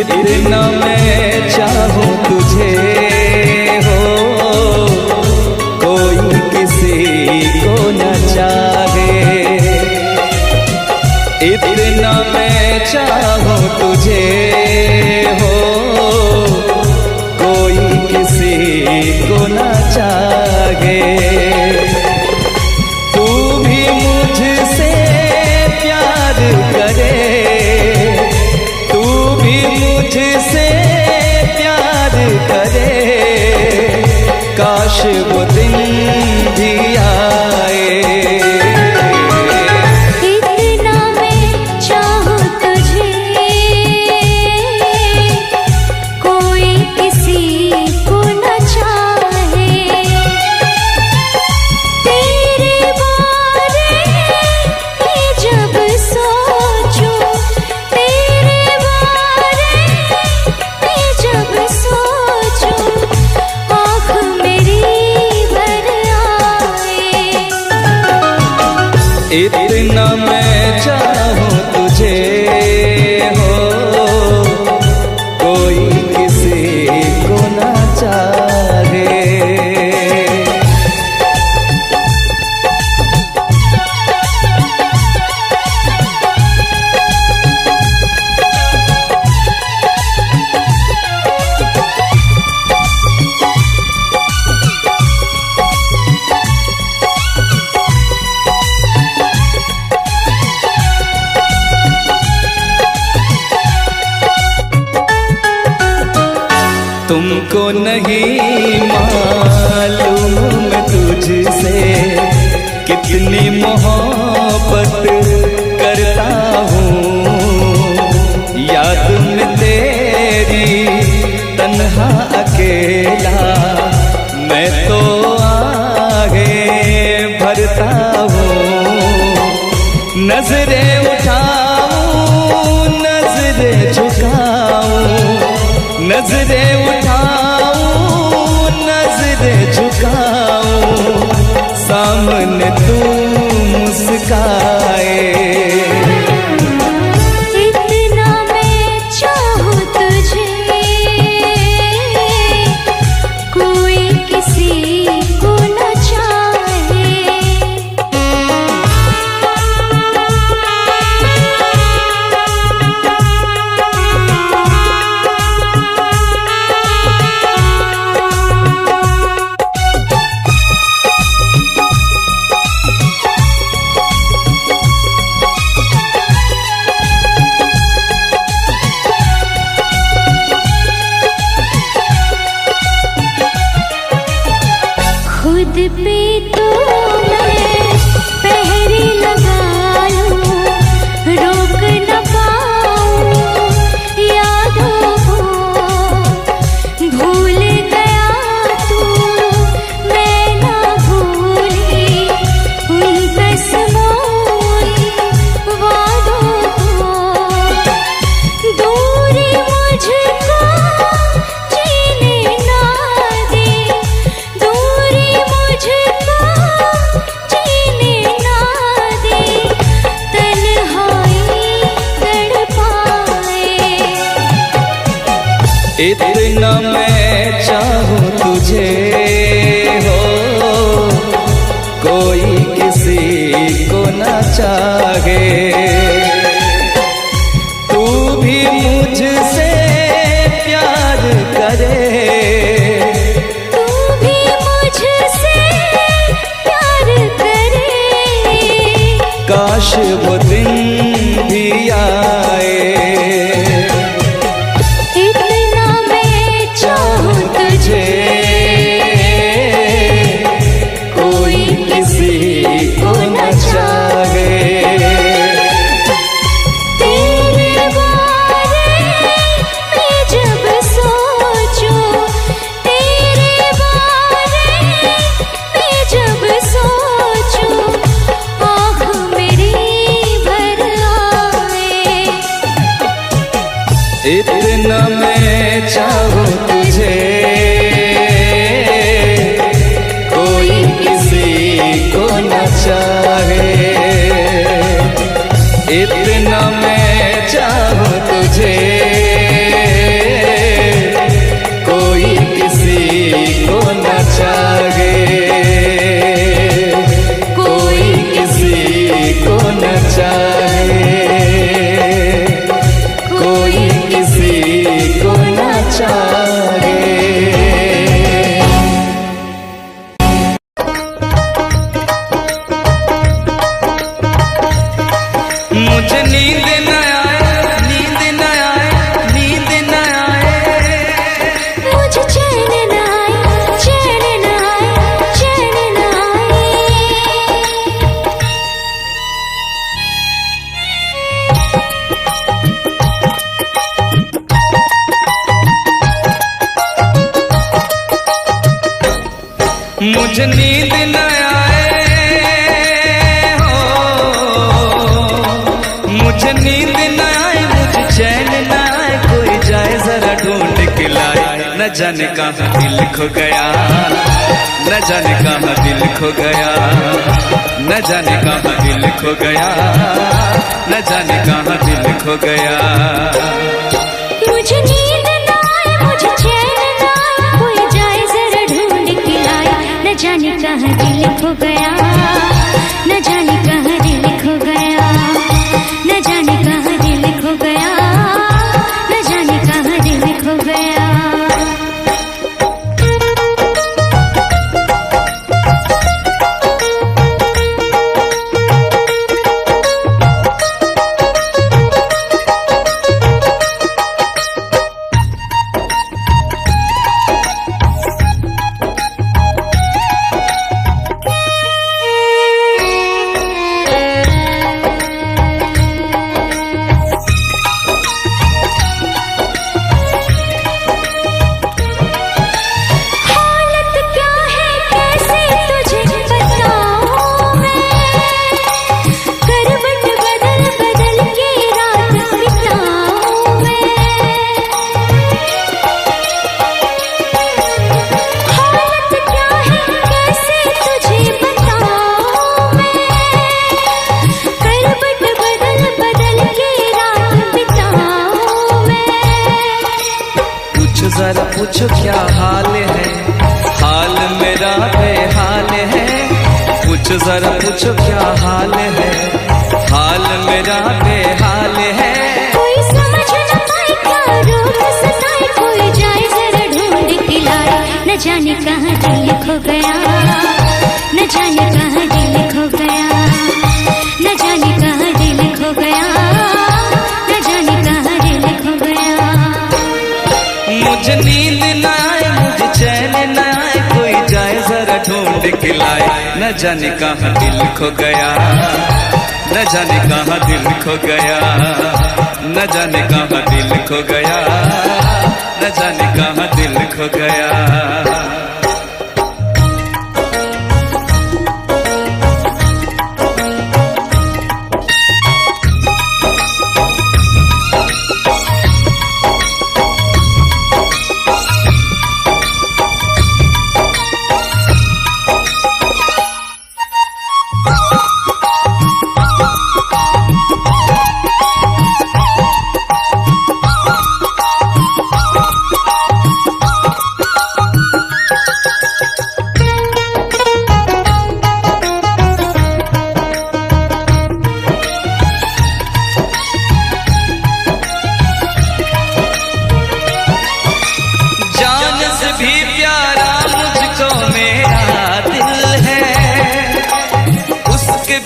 इतना मैं चाहूं तुझे हो, कोई किसी को न चाहे। इतना मैं चाहूं तुझे हो, कोई किसी को न चाहे। तू भी मुझसे प्यार करे, तू भी मुझसे प्यार करे, काश वो दिन भी आए। इतना मैं चाहूं तुझे, कोई किसी को न चाहे। तेरे बारे में जब सोचूं, तेरे बारे में जब सोचूं, आँख मेरी भर आए। इतना मैं चाहूं तुझे हो, कोई किसी को न चाहे। तुमको नहीं मालूम मैं तुझसे कितनी मोहब्बत करता हूँ। याद में तेरी तन्हा अकेला मैं तो आगे भरता हूँ। नजरें उठाऊं, नजरें झुकाऊं, नजरें उठाऊं, नजरें झुकाऊं, सामने तू मुस्काए। इतना मैं चाहूं तुझे, कोई किसी को न चाहे। खुद पे तो मैं पहरे लगा लूं, रोक न पाऊं यादों को। भूल गया तू, मैं ना भूली उन कसमों वादों को। दूरी मुझको जीने ना दे, दूरी मुझको जीने ना दे, तन्हाई तड़पाए। इतना मैं चाहूं तुझे हो, कोई किसी को न चाहे। तू भी मुझसे प्यार करे, तू भी मुझसे प्यार करे, काश वो दिन भी आए। इतना मैं चाहूं तुझे, कोई किसी को न चाहे। तेरे बारे में जब सोचूं, तेरे बारे में जब सोचूं, आँख मेरी भर आए। इतना मैं चाहूं तुझे, कोई किसी को न चाहे। मुझे नींद न आए हो, मुझे नींद न आए, मुझे चैन न आए, कोई जाए जरा ढूंढ के लाए। न जाने कहाँ दिल खो गया, न जाने कहाँ दिल खो गया, न जाने कहाँ दिल खो गया, न जाने कहाँ दिल खो गया। मुझे नींद न आए, मुझे चैन न आए, कोई जाए जरा ढूंढ के लाए। न जाने कहाँ दिल खो गया, न जाने कहाँ दिल खो गया, न जाने कहाँ दिल खो गया, न जाने कहाँ दिल खो गया। जरा पूछो क्या हाल है, हाल मेरा बेहाल है। पूछो जरा पूछो क्या हाल है, हाल मेरा बेहाल है। कोई समझ न पाए क्या रोग सताए, कोई जाए जरा ढूंढ के लाए। न जाने कहाँ दिल खो गया, न जाने कहाँ दिल खो गया, न जाने कहाँ दिल खो गया, न जाने कहाँ दिल खो गया। मुझे नींद न आए, मुझे चैन न आए, कोई जाए जरा ढूंढ के लाए। न जाने कहाँ दिल खो गया, न जाने कहाँ दिल खो गया, न जाने कहाँ दिल खो गया, न जाने कहाँ दिल खो गया।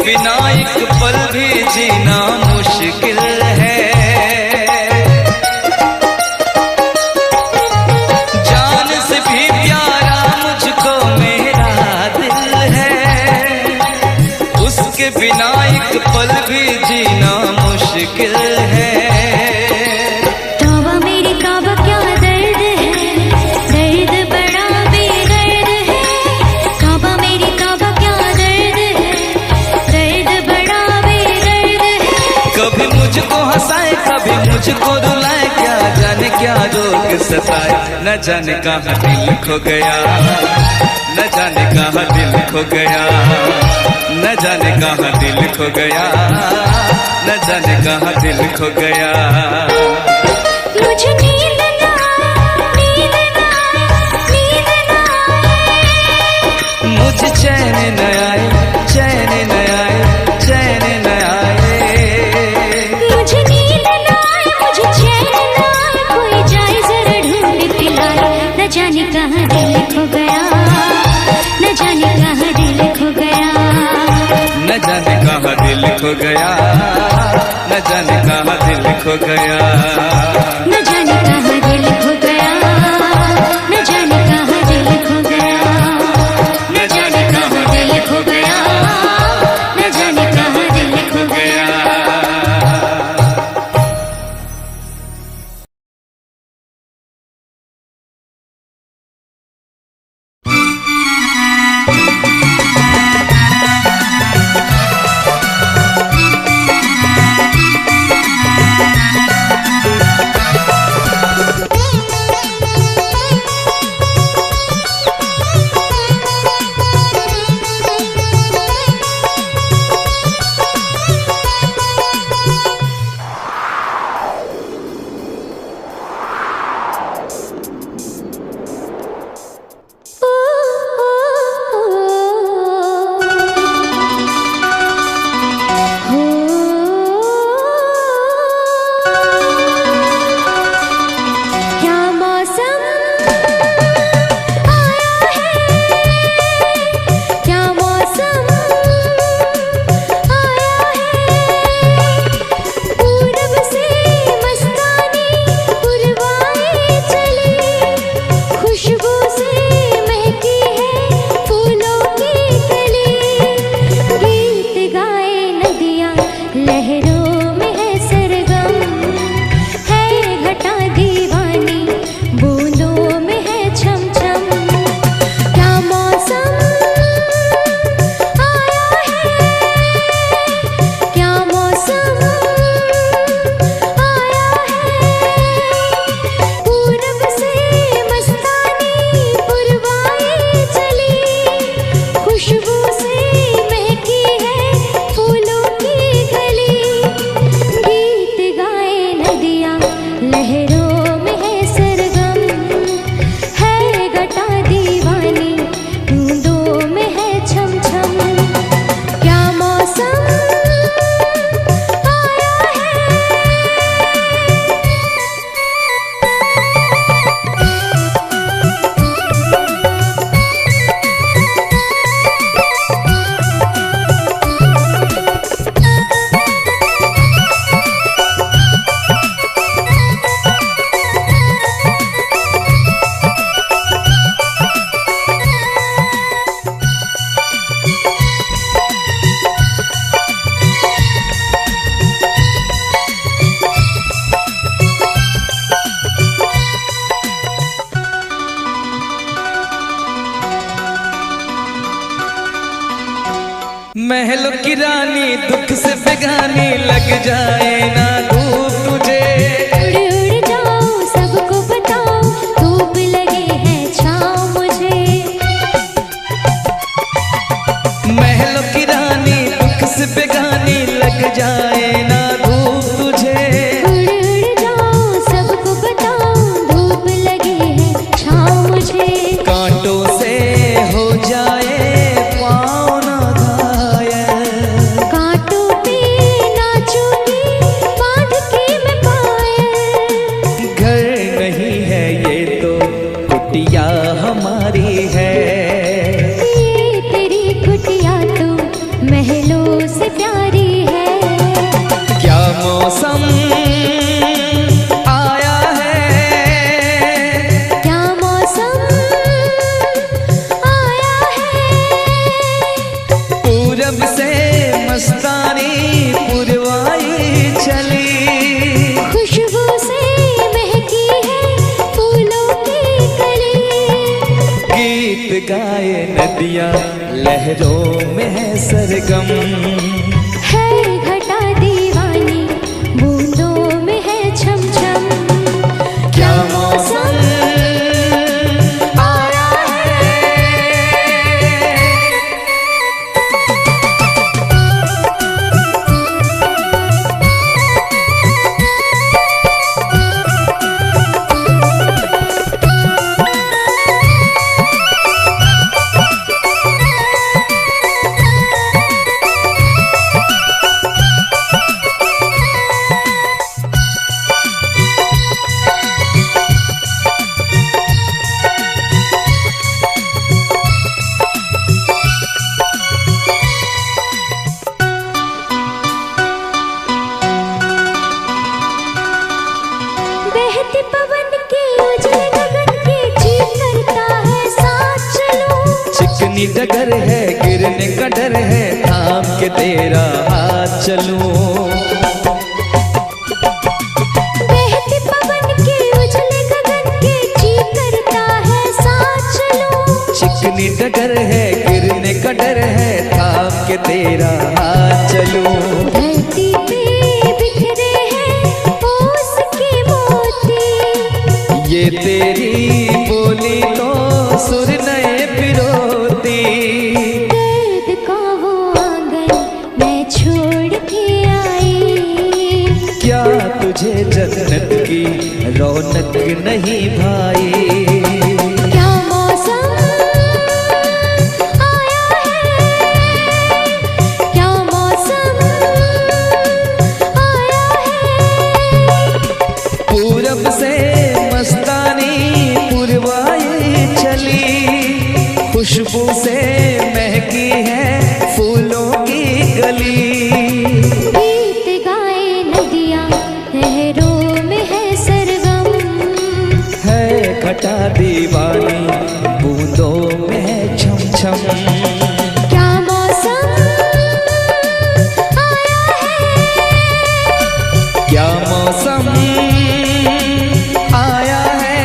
बिना एक पल भी जीना मुश्किल है। जान से भी प्यारा मुझको मेरा दिल है, उसके बिना एक पल भी जीना मुश्किल है। तौबा मेरी तौबा क्या दर्द है, दर्द बड़ा बेदर्द है। तौबा मेरी तौबा क्या दर्द है, दर्द बड़ा बेदर्द है। कभी मुझको हंसाए कभी मुझको रुलाए, क्या जाने क्या रोग सताए। न जाने कहाँ दिल खो गया, न जाने कहाँ दिल खो गया, न जाने कहाँ दिल खो गया, न जाने कहाँ दिल खो गया। मुझे नींद न आए, नींद न आए, नींद न आए। मुझे चैन न आए, चैन न आए, चैन न आए। मुझे नींद न आए, मुझे चैन न आए, कोई जाए जरा ढूंढ के लाए। न जाने कहाँ दिल खो गया, न जाने कहाँ दिल खो गया, न जाने कहाँ दिल खो गया, न जाने कहाँ दिल खो गया, न जाने कहाँ दिल खो गया, न जाने कहाँ दिल खो गया, न जाने कहाँ दिल खो गया, न जाने कहाँ दिल खो गया। महलों की रानी दुख से बेगानी लग जाए ना धूप तुझे। उड़ उड़ जाऊं सबको बताऊं धूप लगे है छाँव मुझे। महलों की रानी दुख से बेगानी लग जाए ना धूप तुझे। उड़ उड़ जाऊं सबको बताऊं धूप लगे है छाँव मुझे। कांटों से हो जाए पाँव ना घायल, कांटों पे नाचूंगी बांध के मैं पायल। घर नहीं है ये तो कुटिया हमारी है। ये तेरी कुटिया तो महलों से प्यारी है। क्या मौसम आया है, क्या मौसम आया है। पूरब से मस्तानी पुरवाई चली। खुशबू से महकी है फूलों की कली। गीत गाए नदियाँ लहरों में है सरगम। है घटा दीवानी बूंदों में है छम छम। क्या मौसम आया है। बहते पवन के उजले गगन के जी करता है साथ चलूं। चिकनी डगर है गिरने का डर है थाम के तेरा हाथ चलूं। बहते पवन के उजले गगन के जी करता है साथ चलूं। चिकनी डगर है गिरने का डर है थाम के तेरा हाथ चलूं। धरती पे बिखरे हैं ओस के मोती। ये तेरी बोली तो सुर नए पिरोती। दर्द का वो आंगन मैं छोड़ के आई। क्या तुझे जन्नत की रौनक नहीं भाई। क्या मौसम आया है। क्या मौसम आया है। पूरब से मस्तानी पुरवाई चली। खुशबू से महकी है फूलों की गली। गीत गाए नदियाँ लहरों में है सरगम। है घटा दीवानी बूंदों में है छम छम। क्या मौसम आया है। क्या मौसम आया है।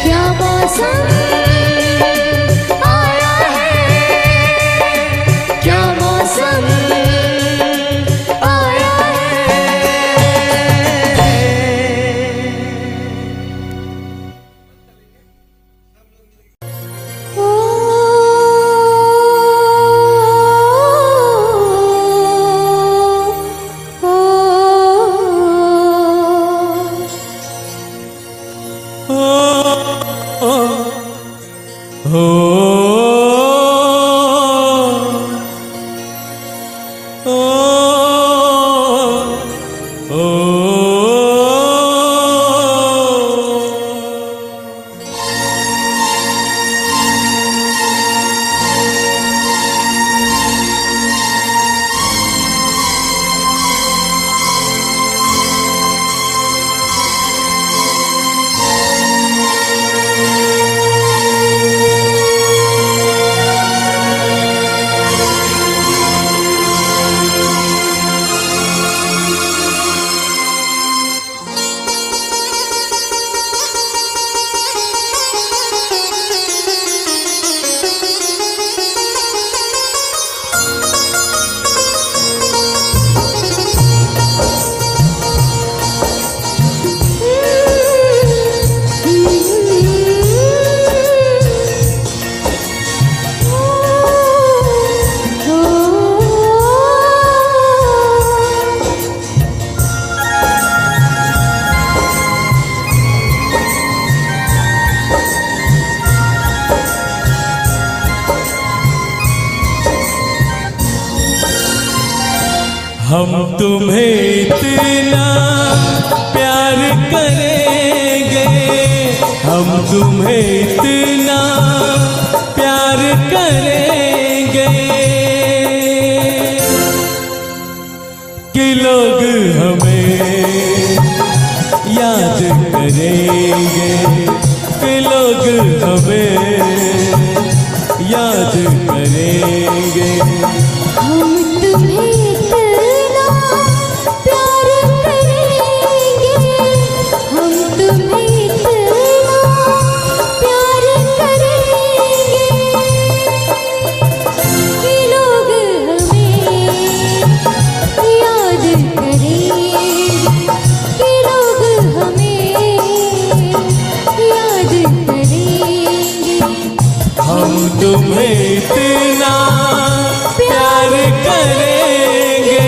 क्या मौसम आया है। क्या मौसम आया है। ओ हम तुम्हें इतना प्यार करेंगे, हम तुम्हें इतना प्यार करेंगे कि लोग हमें याद करेंगे, कि लोग हमें याद करेंगे। हम तुम्हें इतना प्यार करेंगे, हम तुम्हें इतना प्यार करेंगे कि लोग हमें याद करेंगे, कि लोग हमें याद करेंगे। हम तुम्हें इतना प्यार करेंगे।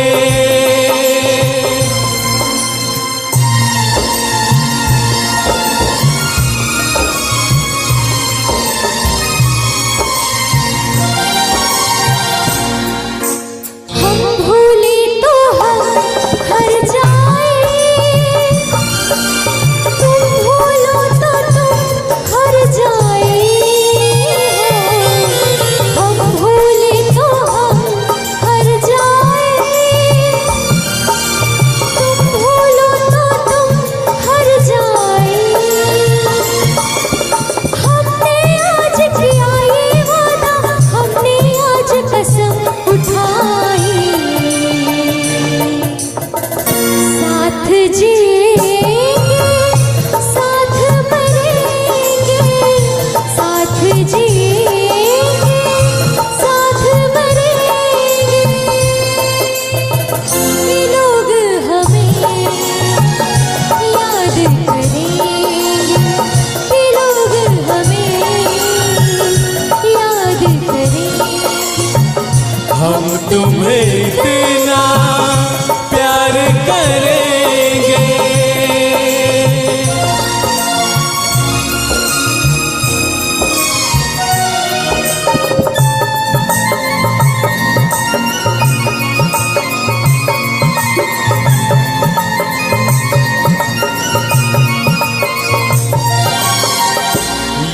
हम भूले तो हम हर जाए, तुम भूलो तो तुम हर जाए। हम भूले तो हम हर जाए, तुम भूलो तो तुम हर जाए। हमने आज किया ये वादा, हमने आज कसम उठाई, साथ जिएंगे साथ मरेंगे, साथ जिएंगे साथ मरेंगे कि लोग हमें याद करेंगे, कि लोग हमें याद करेंगे। हम तुम्हें इतना प्यार करेंगे।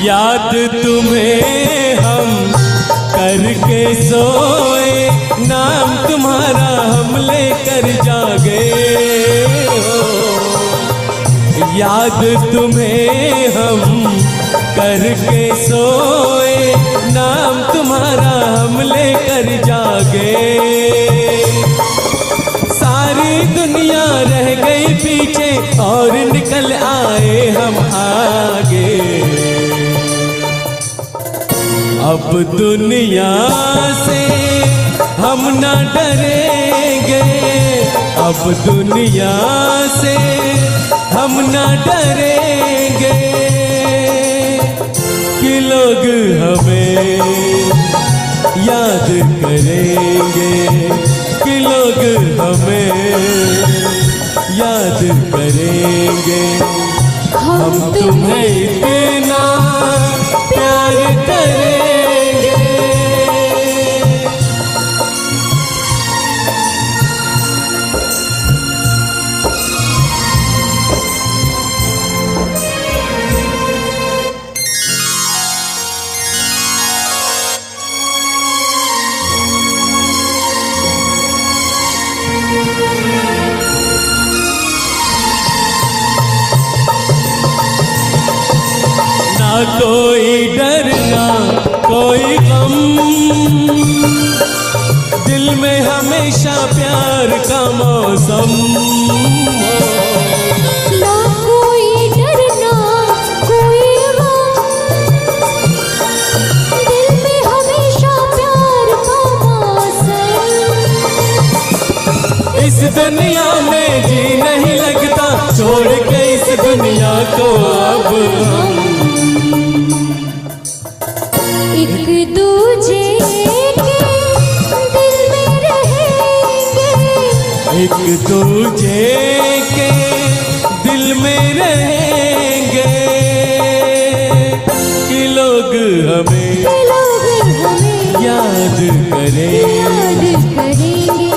याद तुम्हें हम करके सोए, नाम तुम्हारा हम लेकर जागे हो। याद तुम्हें हम करके सोए, नाम तुम्हारा हम लेकर जागे। सारी दुनिया रह गई पीछे और निकल आए हम आगे। अब दुनिया से हम न डरेंगे, अब दुनिया से हम न डरेंगे कि लोग हमें याद करेंगे, कि लोग हमें याद करेंगे। हम तुम्हें इतना प्यार करेंगे। ना कोई डर ना कोई गम, दिल में हमेशा प्यार का मौसम। ना कोई डर ना कोई गम, दिल में हमेशा प्यार का मौसम। इस दुनिया में जी नहीं लगता, छोड़ के इस दुनिया को अब हम एक दूजे के दिल में रहेंगे, एक दूजे के दिल में रहेंगे कि लोग हमें याद करेंगे। करेंगे,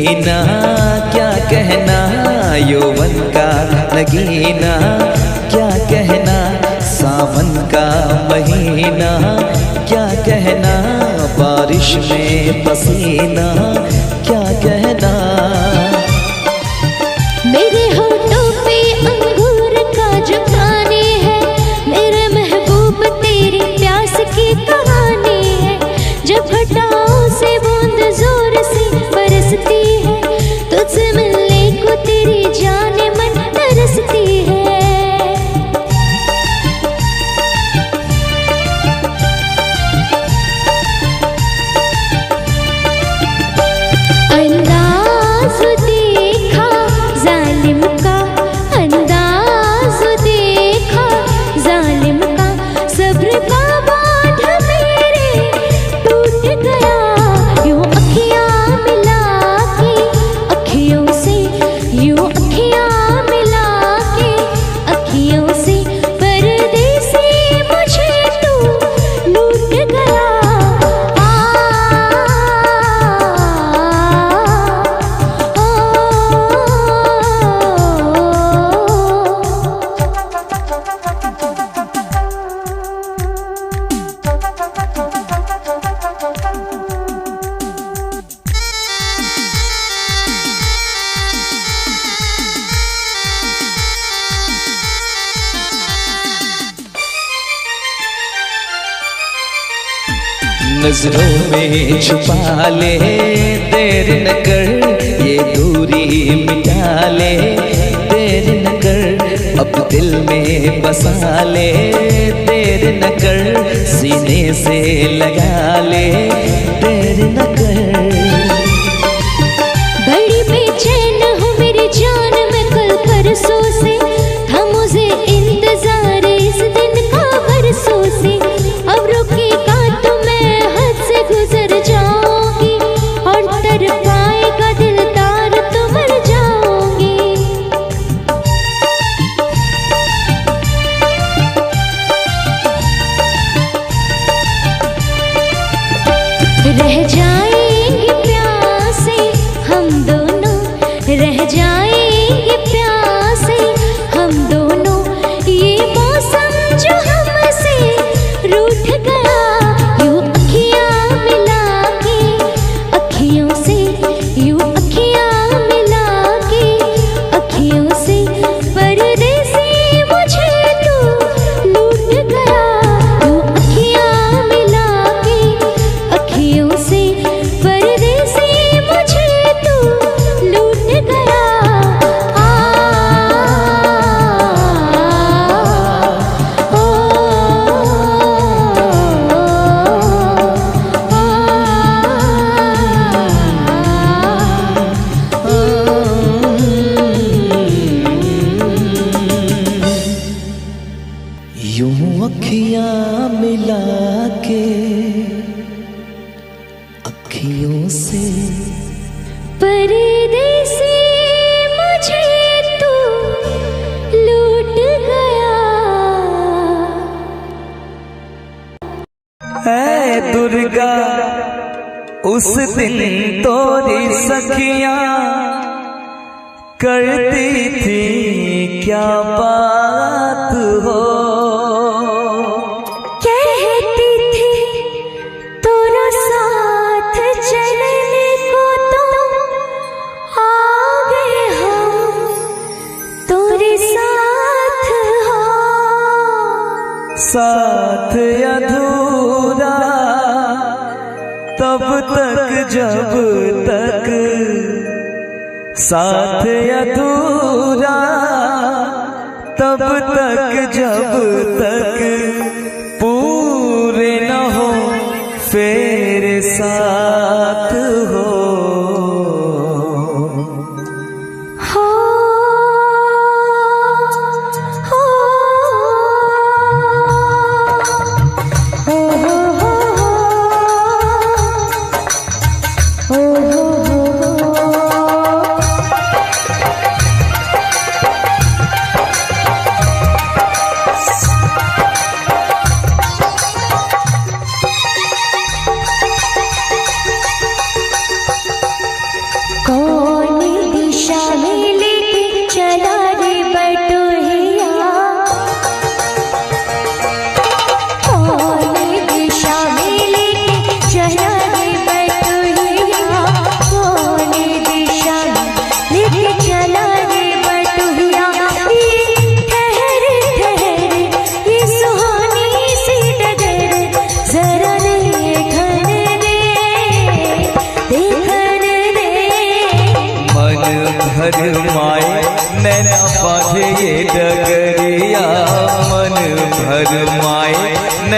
सीना क्या कहना, यौवन का नगीना क्या कहना, सावन का महीना क्या कहना, बारिश में पसीना क्या कहना। मेरे होठों पे अंगूर का जो पानी है, मेरे महबूब तेरी प्यास की कहानी है। जब घटाओं से बूंद जोर से बरसती है, तुझसे मिलने को तेरी जान मन तरसती है। अंदाज देखा जालिम का, अंदाज देखा जालिम का, सब्र का बांध मेरे टूट गया। यूं अखियां मिला के अखियों से, यूं अखियां मिला के अखियों से, परदेसी मुझे तू लूट गया। नजरों में छुपा ले, देर न कर ये दूरी मिटा ले, देर न कर अब दिल में बसा ले, देर न कर सीने से लगा ले, देर न कर। बड़ी बेचैन हूँ मेरी जान मैं कल परसों से, था मुझे इंतजार इस दिन का बरसों से। अब रुकेगा तो मैं हद से गुजर जाऊंगी, और तर पाएगा दिलदार तो मर जाऊंगी। रह जाएंगे प्यासे हम दोनों, रह जाएंगे प्यासे हम दोनों। ये मौसम जो हमसे रूठ गया, यूं अखियां मिला के अखियों से, यूं अखियां मिला के अखियों से, परदेसी मुझे तू लूट गया। यूं अखियां मिला के अखियों से, परदेसी मुझे तू लूट गया। यूं अखियां मिला के अखियों से, परदेसी मुझे तू लूट गया। ऐ दुर्गा उस दिन तोरी सखियां करती थी क्या बात हो, कहती थी तेरा साथ चलने को तो आ गए हम, तेरे साथ हो। साथ अधूरा तब तक जब तक, साथ अधूरा तब तक जब तक पूरे न हो फिर साथ हो। हो, हो, हो, हो, हो, हो, हो।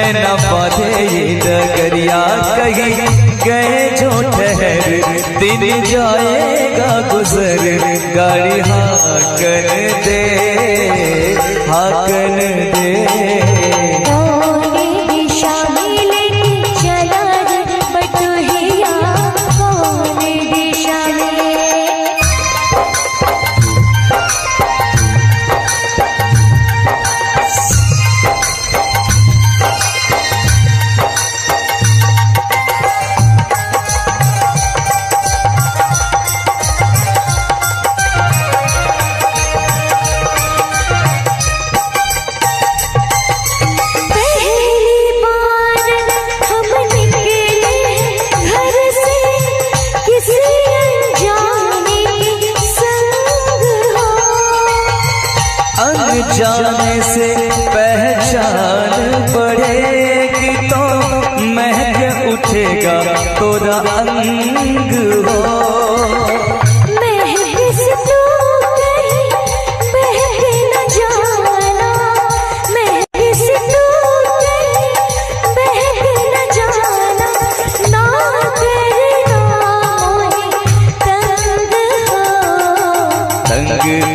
नैना बांधे ये डगरिया, कहीं गए जो ठहर दिन जाएगा गुजर, गाड़ी हाकन दे, हाकन दे। जाने से पहचान पड़ेगी तो महक उठेगा तोरा अंग हो।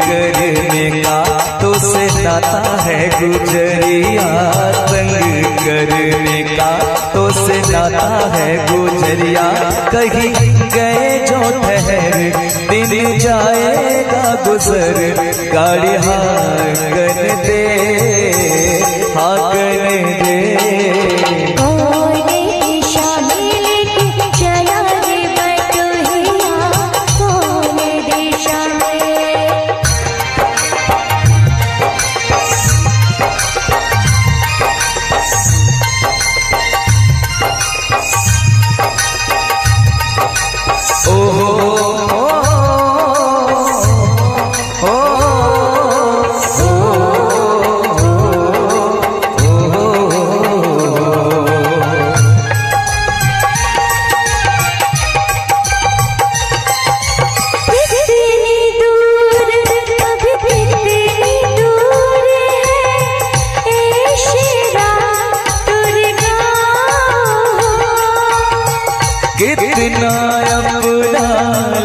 करने का तो से नाता है गुजरिया, तंग करने का तो से नाता है गुजरिया, कहीं गए जो ठहर दिन जाएगा गुजर, गाड़ी हाकन दे, हाकन दे। कितना अपना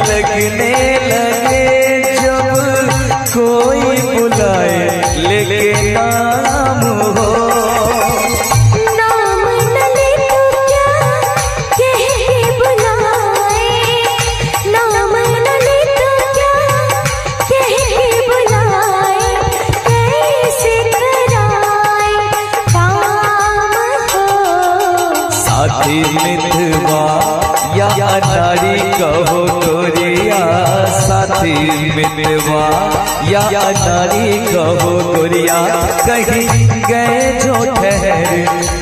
लगने लगे जब कोई बुलाए लेके नाम हो। नाम न ले तो क्या कह के बुलाए, नाम न ले तो क्या कह के बुलाए, कैसे कराए काम को। साथी मितवा या नारी कहो गोरिया, साथी मितवा या नारी कहो गोरिया, कहीं गए जो ठहर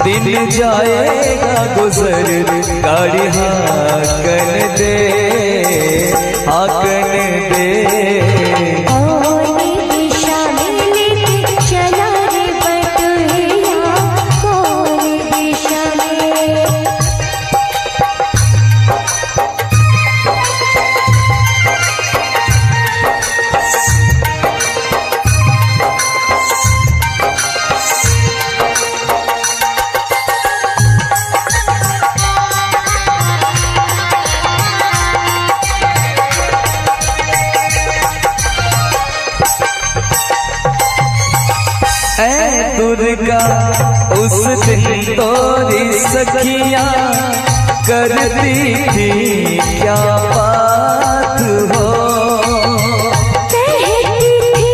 दिन जाएगा गुजर, गाड़ी हाकन दे, हाकन दे। दुर्गा उस दिन तोरी सखियां करती थी क्या बात हो। कहती थी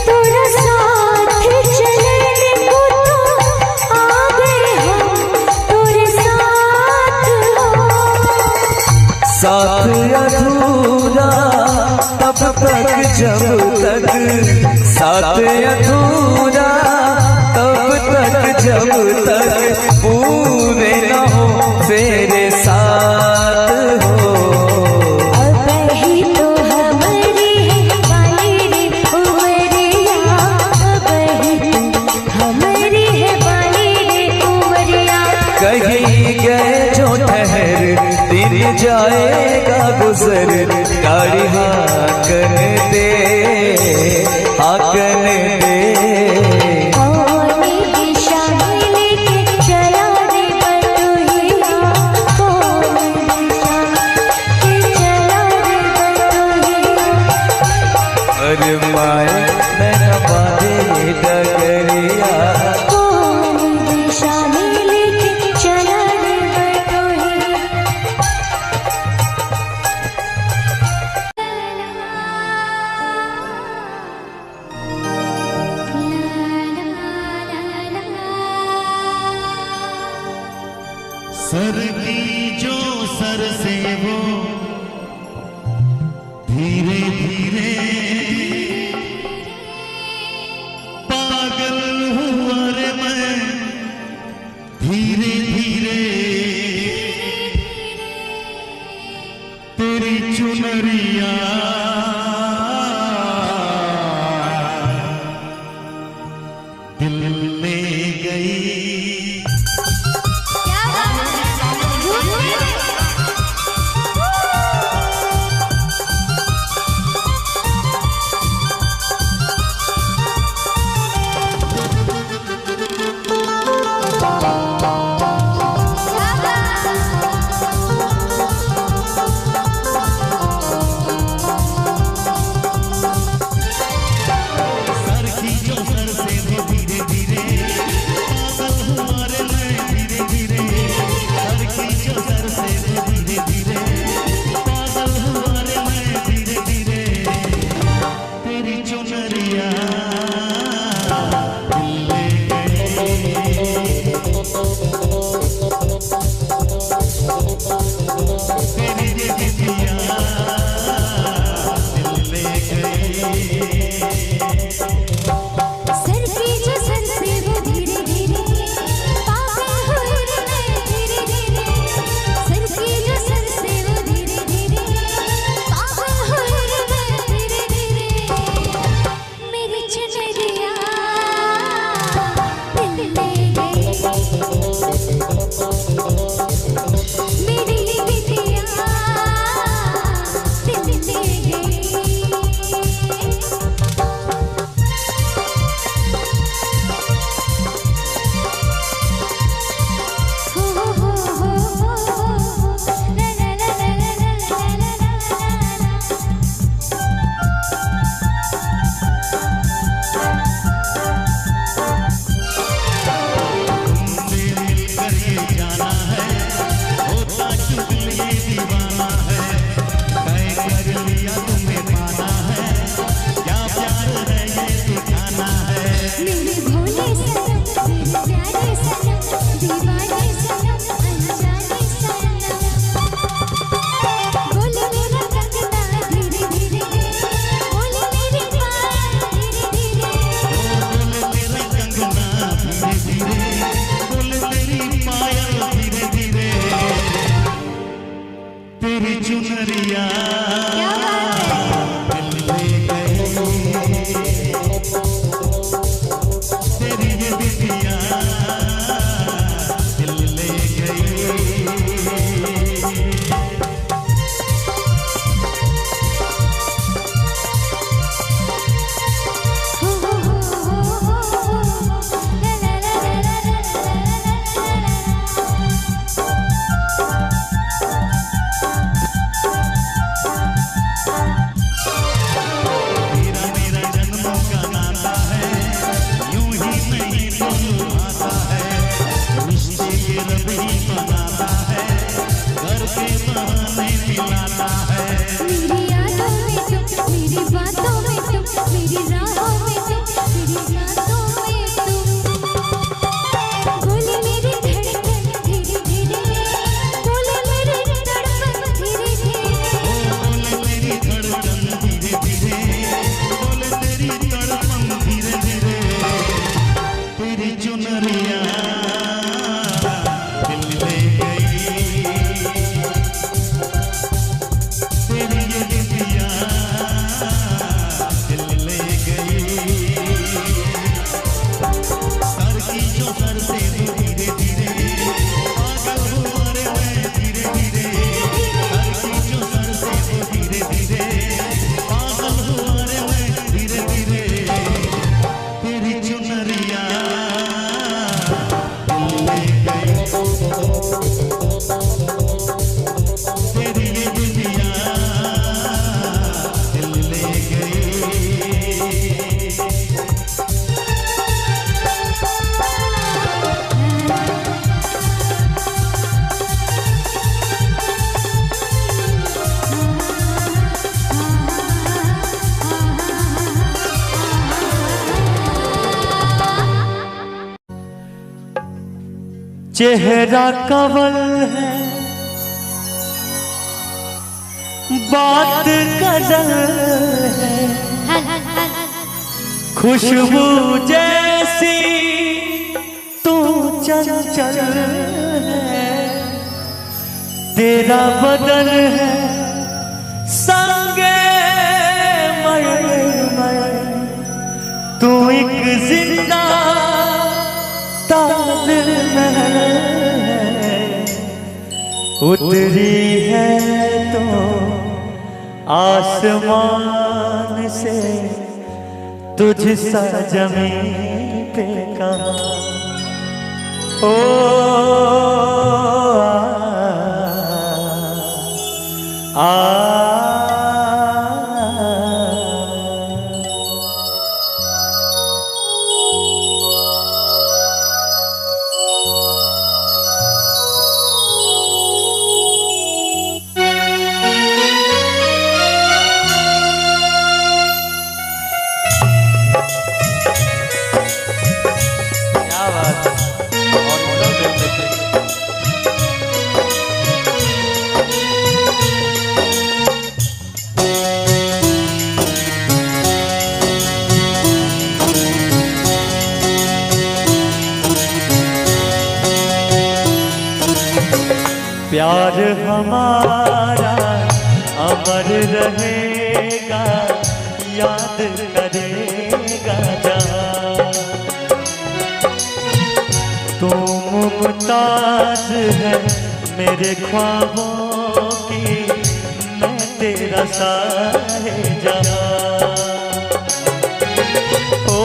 तोरा साथ चलने को तो आ गए हम तोरे साथ हो। साथ अधूरा तब तक जब तक, साथ अधूरा तब तक जब तक पूरे न हो तेरे साथ हो। अब ही तो हमारी है वाली रे उमरिया, अब ही तो हमारी है वाली रे उमरिया, कहीं गए जो ठहर दिन जाएगा गुजर, गाड़ी हाकन दे, हाकन दे। कौन दिशा में लेके सर की जो सर से वो धीरे धीरे पागल हुआ रे मैं, धीरे धीरे तेरी चुनरिया दिल ले गई। चुनरिया दिल चेहरा कवल है बात गजल है, खुशबू जैसी तू चंचल है, तेरा बदन है संगे मर तू एक जिंदा ताजमहल है, उतरी है तो आसमान से तुझ सा जमीन पे कहाँ। ओ प्यार हमारा अमर रहेगा, याद करेगा जहाँ। तू मुमताज है मेरे ख्वाबों की, मैं तेरा साहिबजादा। ओ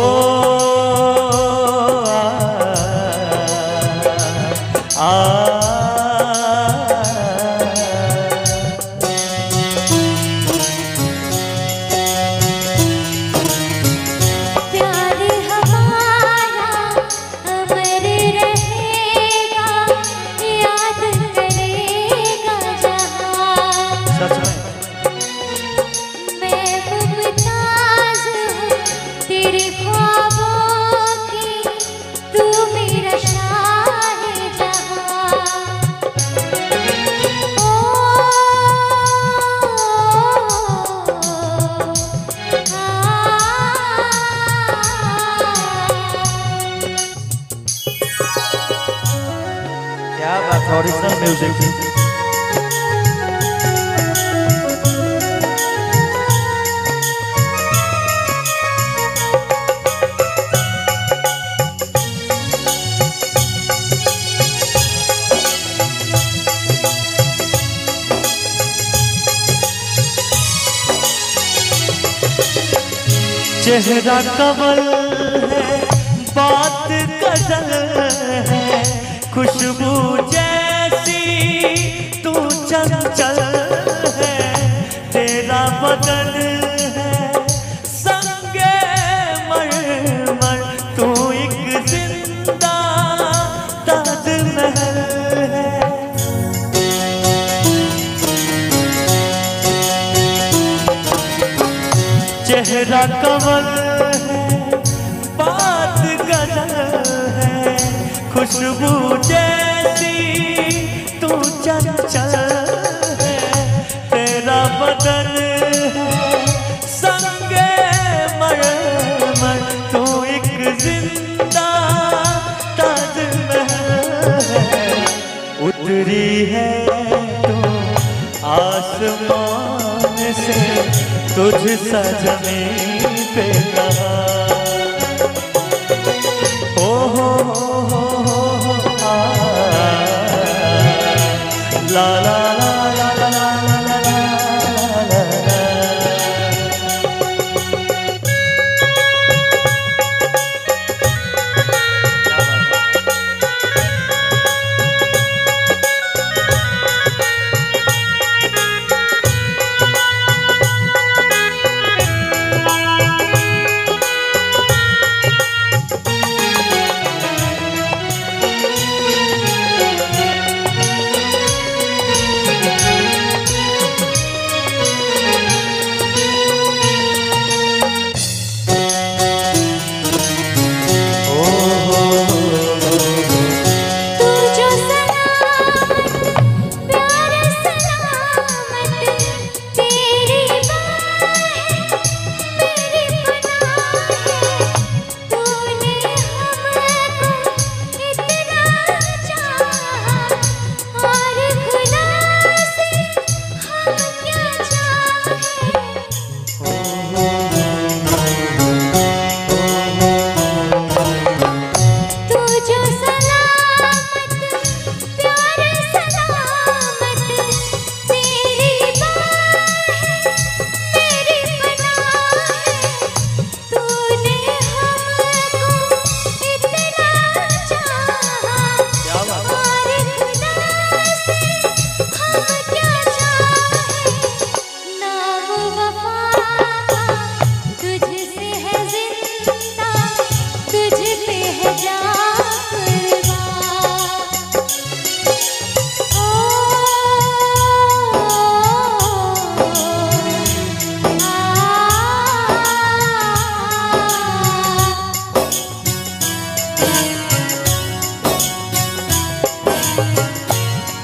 ओरिजिनल म्यूजिक। चेहरा कमल है बात गजल है, खुशबू जैसी तू चंचल है, तेरा बदन है संगे मर तू एक जिंदा ताजमहल है। चेहरा कमल है बात गजल है, खुशबू जैसी तू चंचल है, तेरा बदन है संगे मर तू एक जिंदा ताजमहल है, उतरी है तो आसमान से तुझ सा जमीन पे कहाँ। ला ला ला ला ला ला ला ला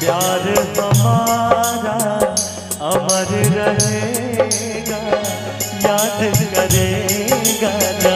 प्यार हमारा अमर रहेगा, याद करेगा ना।